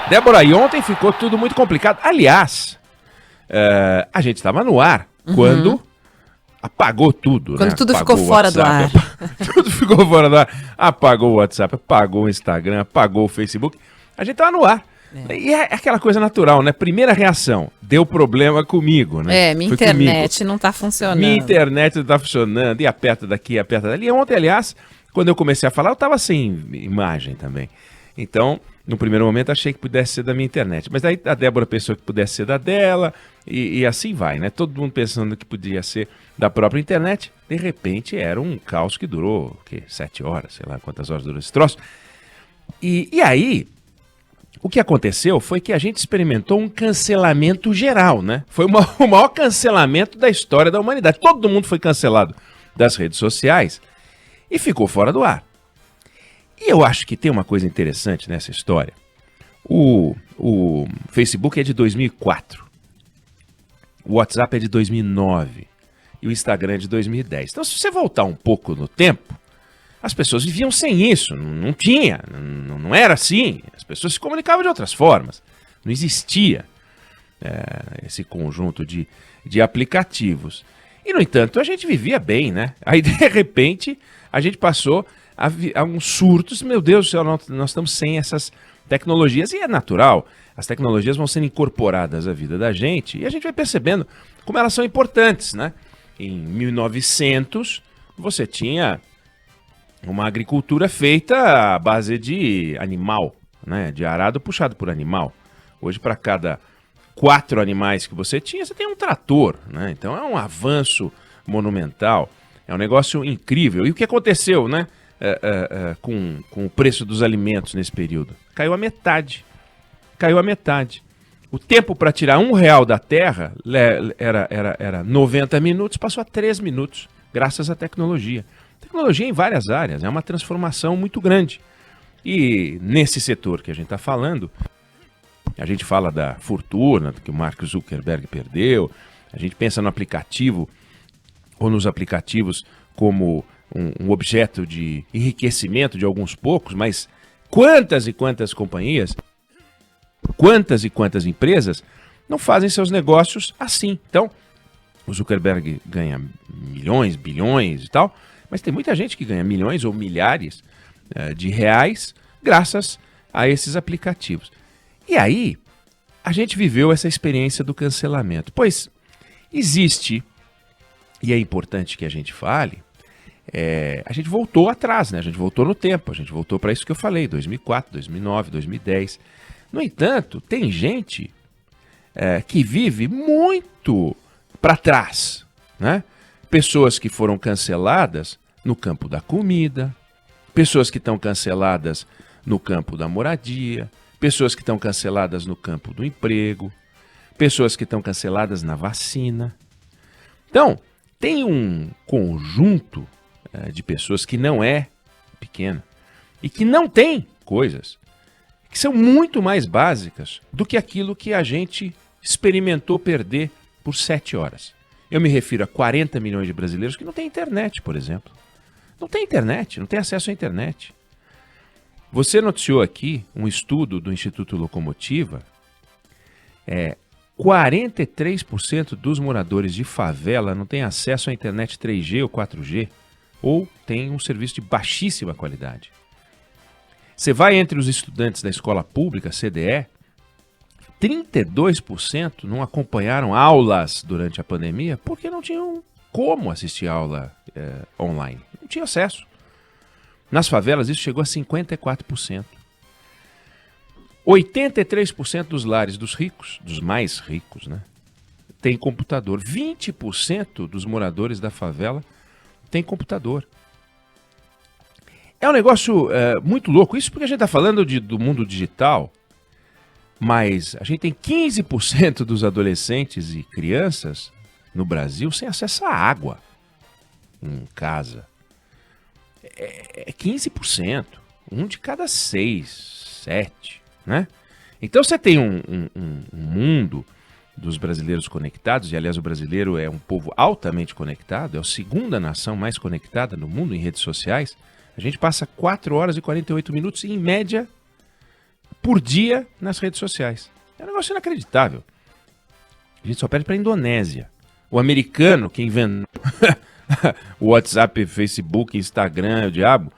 Débora, e ontem ficou tudo muito complicado. Aliás, a gente estava no ar quando apagou tudo, Quando né? tudo Apagou ficou o fora do WhatsApp, ar. Tudo ficou fora do ar. Apagou o WhatsApp, apagou o Instagram, apagou o Facebook. A gente estava no ar. E é aquela coisa natural, né? Primeira reação, deu problema comigo, né? Minha Foi internet comigo. não tá funcionando. Minha internet não tá funcionando, e aperta daqui, aperta dali. E ontem, aliás, quando eu comecei a falar, eu tava sem imagem também. Então, no primeiro momento, achei que pudesse ser da minha internet. Mas daí a Débora pensou que pudesse ser da dela, e assim vai, né? Todo mundo pensando que podia ser da própria internet. De repente, era um caos que durou, o quê? 7 horas, sei lá quantas horas durou esse troço. E aí, o que aconteceu foi que a gente experimentou um cancelamento geral, né? Foi o maior cancelamento da história da humanidade. Todo mundo foi cancelado das redes sociais e ficou fora do ar. E eu acho que tem uma coisa interessante nessa história. O Facebook é de 2004, o WhatsApp é de 2009 e o Instagram é de 2010. Então, se você voltar um pouco no tempo, as pessoas viviam sem isso, não tinha, não era assim. As pessoas se comunicavam de outras formas. Não existia esse conjunto de aplicativos. E, no entanto, a gente vivia bem, né? Aí, de repente, a gente passou a uns surtos. Meu Deus do céu, nós estamos sem essas tecnologias. E é natural, as tecnologias vão sendo incorporadas à vida da gente e a gente vai percebendo como elas são importantes, né? Em 1900, você tinha uma agricultura feita à base de animal, né? De arado puxado por animal. Hoje, para cada 4 animais que você tinha, você tem um trator, né? Então é um avanço monumental, é um negócio incrível. E o que aconteceu, né? Com o preço dos alimentos nesse período? Caiu a metade. Caiu a metade. O tempo para tirar R$1 da terra era 90 minutos, passou a 3 minutos, graças à tecnologia. Tecnologia em várias áreas, é uma transformação muito grande. E nesse setor que a gente está falando, a gente fala da fortuna que o Mark Zuckerberg perdeu, a gente pensa no aplicativo ou nos aplicativos como um objeto de enriquecimento de alguns poucos, mas quantas e quantas companhias, quantas e quantas empresas não fazem seus negócios assim? Então, o Zuckerberg ganha milhões, bilhões e tal, mas tem muita gente que ganha milhões ou milhares de reais graças a esses aplicativos. E aí, a gente viveu essa experiência do cancelamento. Pois existe, e é importante que a gente fale, a gente voltou atrás, né? A gente voltou no tempo, a gente voltou para isso que eu falei, 2004, 2009, 2010. No entanto, tem gente que vive muito para trás, né? Pessoas que foram canceladas no campo da comida, pessoas que estão canceladas no campo da moradia, pessoas que estão canceladas no campo do emprego, pessoas que estão canceladas na vacina. Então, tem um conjunto de pessoas que não é pequeno e que não tem coisas que são muito mais básicas do que aquilo que a gente experimentou perder por 7 horas. Eu me refiro a 40 milhões de brasileiros que não têm internet, por exemplo. Não tem internet, não tem acesso à internet. Você noticiou aqui um estudo do Instituto Locomotiva, 43% dos moradores de favela não têm acesso à internet 3G ou 4G, ou tem um serviço de baixíssima qualidade. Você vai entre os estudantes da escola pública, CDE, 32% não acompanharam aulas durante a pandemia porque não tinham como assistir aula online. Não tinha acesso. Nas favelas isso chegou a 54%. 83% dos lares dos ricos, dos mais ricos, né, tem computador. 20% dos moradores da favela tem computador. É um negócio muito louco. Isso porque a gente está falando do mundo digital, mas a gente tem 15% dos adolescentes e crianças no Brasil sem acesso à água em casa. É 15%. 1 de cada 6, 7, né? Então você tem um mundo dos brasileiros conectados, e aliás o brasileiro é um povo altamente conectado, é a segunda nação mais conectada no mundo em redes sociais. A gente passa 4 horas e 48 minutos, em média, por dia nas redes sociais. É um negócio inacreditável. A gente só perde para a Indonésia. O americano que inventou o WhatsApp, Facebook, Instagram, o diabo,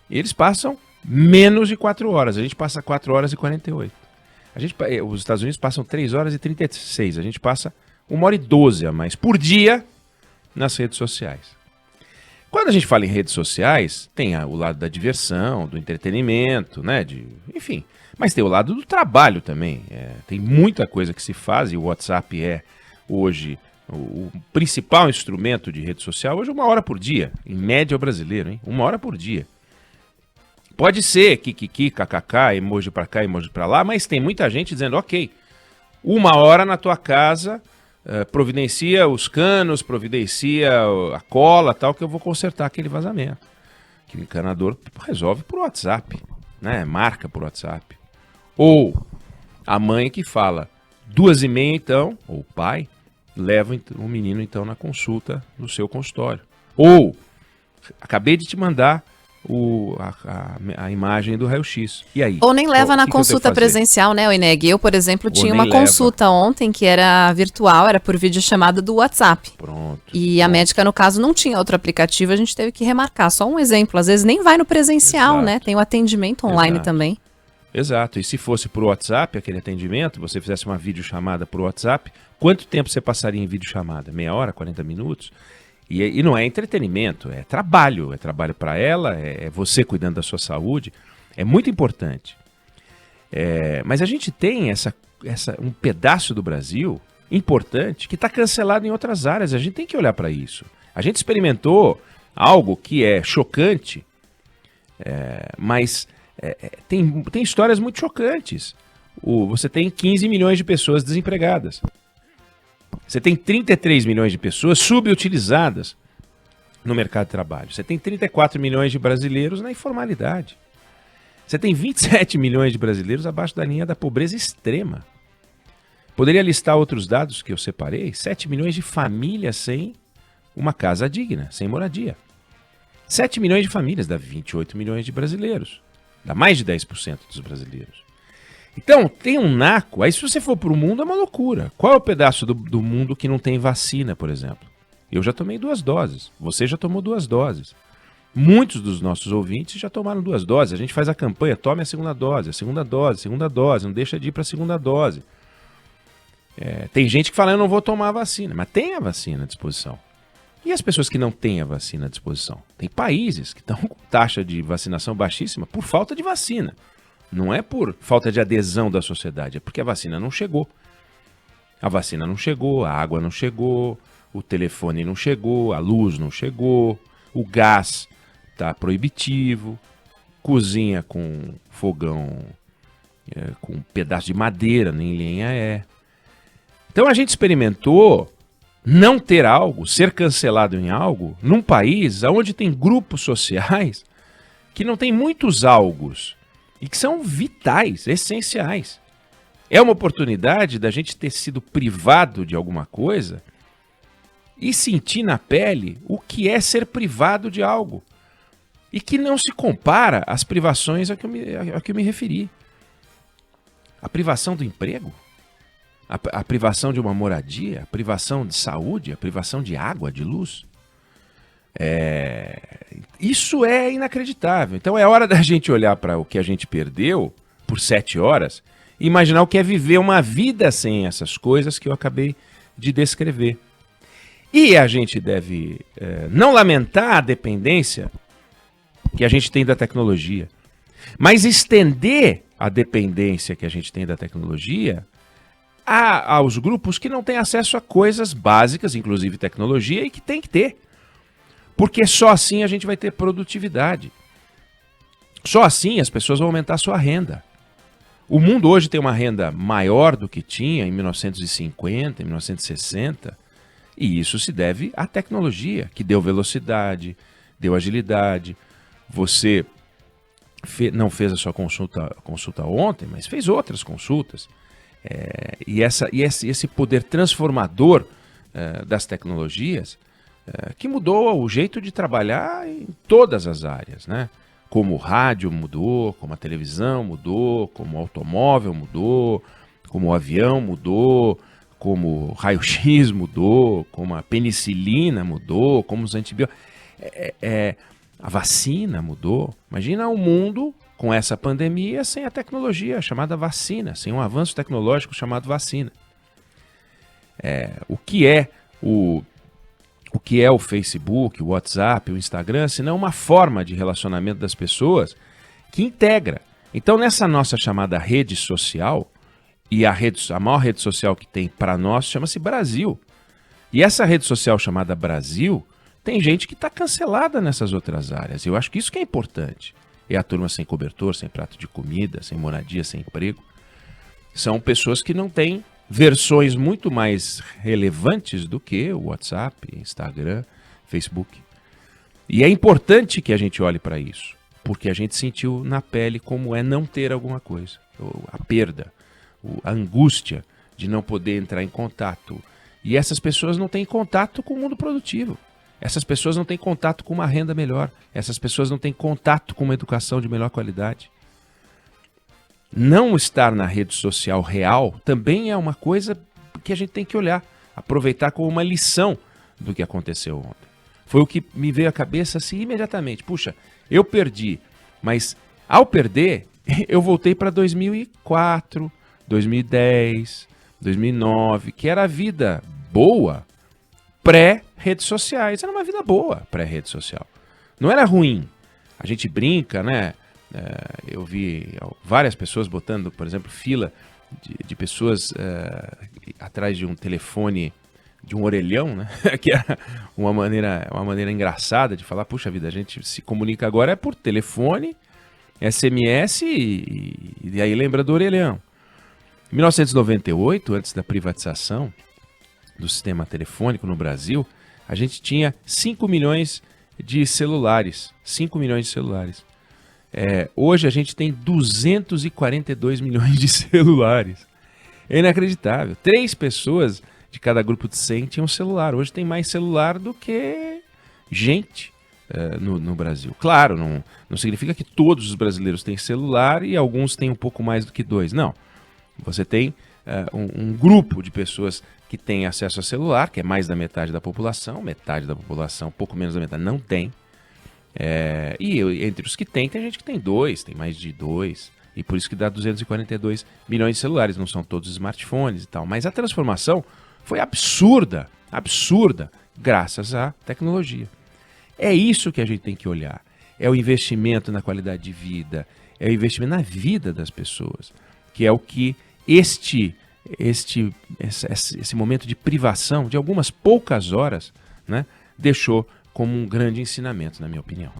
eles passam menos de 4 horas. A gente passa 4 horas e 48. Os Estados Unidos passam 3 horas e 36. A gente passa 1 hora e 12 a mais por dia nas redes sociais. Quando a gente fala em redes sociais, tem o lado da diversão, do entretenimento, né? Enfim, mas tem o lado do trabalho também. Tem muita coisa que se faz e o WhatsApp é hoje o principal instrumento de rede social. Hoje 1 hora por dia, em média o brasileiro, hein? 1 hora por dia. Pode ser kikiki, kkk, emoji pra cá, emoji pra lá, mas tem muita gente dizendo, ok, 1 hora na tua casa, providencia os canos, providencia a cola, tal, que eu vou consertar aquele vazamento. Que o encanador resolve por WhatsApp, né? Marca por WhatsApp. Ou a mãe que fala, 2h30 então, ou o pai, leva o menino então na consulta no seu consultório. Ou, acabei de te mandar a imagem do raio-x. E aí? Ou nem leva na consulta presencial, né, Oineg? Eu, por exemplo, tinha uma consulta ontem que era virtual, era por videochamada do WhatsApp. Pronto. E a médica, no caso, não tinha outro aplicativo, a gente teve que remarcar. Só um exemplo, às vezes nem vai no presencial, Exato. né? Tem o atendimento online também. Exato. E se fosse por WhatsApp, aquele atendimento, você fizesse uma videochamada por WhatsApp, quanto tempo você passaria em videochamada? Meia hora, 40 minutos? E não é entretenimento, é trabalho para ela, é você cuidando da sua saúde, é muito importante. Mas a gente tem um pedaço do Brasil importante que está cancelado em outras áreas, a gente tem que olhar para isso. A gente experimentou algo que é chocante, mas tem histórias muito chocantes. Você tem 15 milhões de pessoas desempregadas. Você tem 33 milhões de pessoas subutilizadas no mercado de trabalho. Você tem 34 milhões de brasileiros na informalidade. Você tem 27 milhões de brasileiros abaixo da linha da pobreza extrema. Poderia listar outros dados que eu separei? 7 milhões de famílias sem uma casa digna, sem moradia. 7 milhões de famílias dá 28 milhões de brasileiros. Dá mais de 10% dos brasileiros. Então, tem um naco, aí se você for para o mundo é uma loucura. Qual é o pedaço do mundo que não tem vacina, por exemplo? Eu já tomei 2 doses, você já tomou 2 doses. Muitos dos nossos ouvintes já tomaram 2 doses. A gente faz a campanha, tome a segunda dose, não deixa de ir para a segunda dose. Tem gente que fala, eu não vou tomar a vacina, mas tem a vacina à disposição. E as pessoas que não têm a vacina à disposição? Tem países que estão com taxa de vacinação baixíssima por falta de vacina. Não é por falta de adesão da sociedade, é porque a vacina não chegou. A vacina não chegou, a água não chegou, o telefone não chegou, a luz não chegou, o gás está proibitivo, cozinha com fogão, com um pedaço de madeira, nem lenha Então a gente experimentou não ter algo, ser cancelado em algo, num país onde tem grupos sociais que não tem muitos algos e que são vitais, essenciais. É uma oportunidade da gente ter sido privado de alguma coisa e sentir na pele o que é ser privado de algo. E que não se compara às privações a que eu me referi. A privação do emprego, a privação de uma moradia, a privação de saúde, a privação de água, de luz. Isso é inacreditável. Então é hora da gente olhar para o que a gente perdeu por 7 horas e imaginar o que é viver uma vida sem essas coisas que eu acabei de descrever. E a gente deve não lamentar a dependência que a gente tem da tecnologia, mas estender a dependência que a gente tem da tecnologia aos grupos que não têm acesso a coisas básicas, inclusive tecnologia, e que tem que ter. Porque só assim a gente vai ter produtividade. Só assim as pessoas vão aumentar a sua renda. O mundo hoje tem uma renda maior do que tinha em 1950, em 1960, e isso se deve à tecnologia, que deu velocidade, deu agilidade. Você não fez a sua consulta ontem, mas fez outras consultas. E esse poder transformador das tecnologias que mudou o jeito de trabalhar em todas as áreas, né? Como o rádio mudou, como a televisão mudou, como o automóvel mudou, como o avião mudou, como o raio-x mudou, como a penicilina mudou, como os antibióticos. A vacina mudou. Imagina o mundo com essa pandemia sem a tecnologia chamada vacina, sem um avanço tecnológico chamado vacina. O que é o Facebook, o WhatsApp, o Instagram, senão uma forma de relacionamento das pessoas que integra. Então, nessa nossa chamada rede social, e a maior rede social que tem para nós chama-se Brasil. E essa rede social chamada Brasil, tem gente que está cancelada nessas outras áreas. Eu acho que isso que é importante. É a turma sem cobertor, sem prato de comida, sem moradia, sem emprego. São pessoas que não têm versões muito mais relevantes do que o WhatsApp, Instagram, Facebook. E é importante que a gente olhe para isso, porque a gente sentiu na pele como é não ter alguma coisa. A perda, a angústia de não poder entrar em contato. E essas pessoas não têm contato com o mundo produtivo. Essas pessoas não têm contato com uma renda melhor. Essas pessoas não têm contato com uma educação de melhor qualidade. Não estar na rede social real também é uma coisa que a gente tem que olhar, aproveitar como uma lição do que aconteceu ontem. Foi o que me veio à cabeça assim imediatamente. Puxa, eu perdi, mas ao perder, eu voltei para 2004, 2010, 2009, que era a vida boa pré-redes sociais. Era uma vida boa pré-rede social. Não era ruim. A gente brinca, né? Eu vi várias pessoas botando, por exemplo, fila de pessoas atrás de um telefone, de um orelhão, né? Que é uma maneira engraçada de falar, puxa vida, a gente se comunica agora por telefone, SMS e aí lembra do orelhão. Em 1998, antes da privatização do sistema telefônico no Brasil, a gente tinha 5 milhões de celulares. 5 milhões de celulares. Hoje a gente tem 242 milhões de celulares. É inacreditável. 3 pessoas de cada grupo de 100 tinham celular. Hoje tem mais celular do que gente no Brasil. Claro, não significa que todos os brasileiros têm celular e alguns têm um pouco mais do que 2. Não. Você tem um grupo de pessoas que têm acesso a celular, que é mais da metade da população, pouco menos da metade não tem. E entre os que tem gente que tem 2, tem mais de 2, e por isso que dá 242 milhões de celulares, não são todos smartphones e tal. Mas a transformação foi absurda, graças à tecnologia. É isso que a gente tem que olhar. É o investimento na qualidade de vida, é o investimento na vida das pessoas, que é o que esse momento de privação de algumas poucas horas, né, deixou como um grande ensinamento, na minha opinião.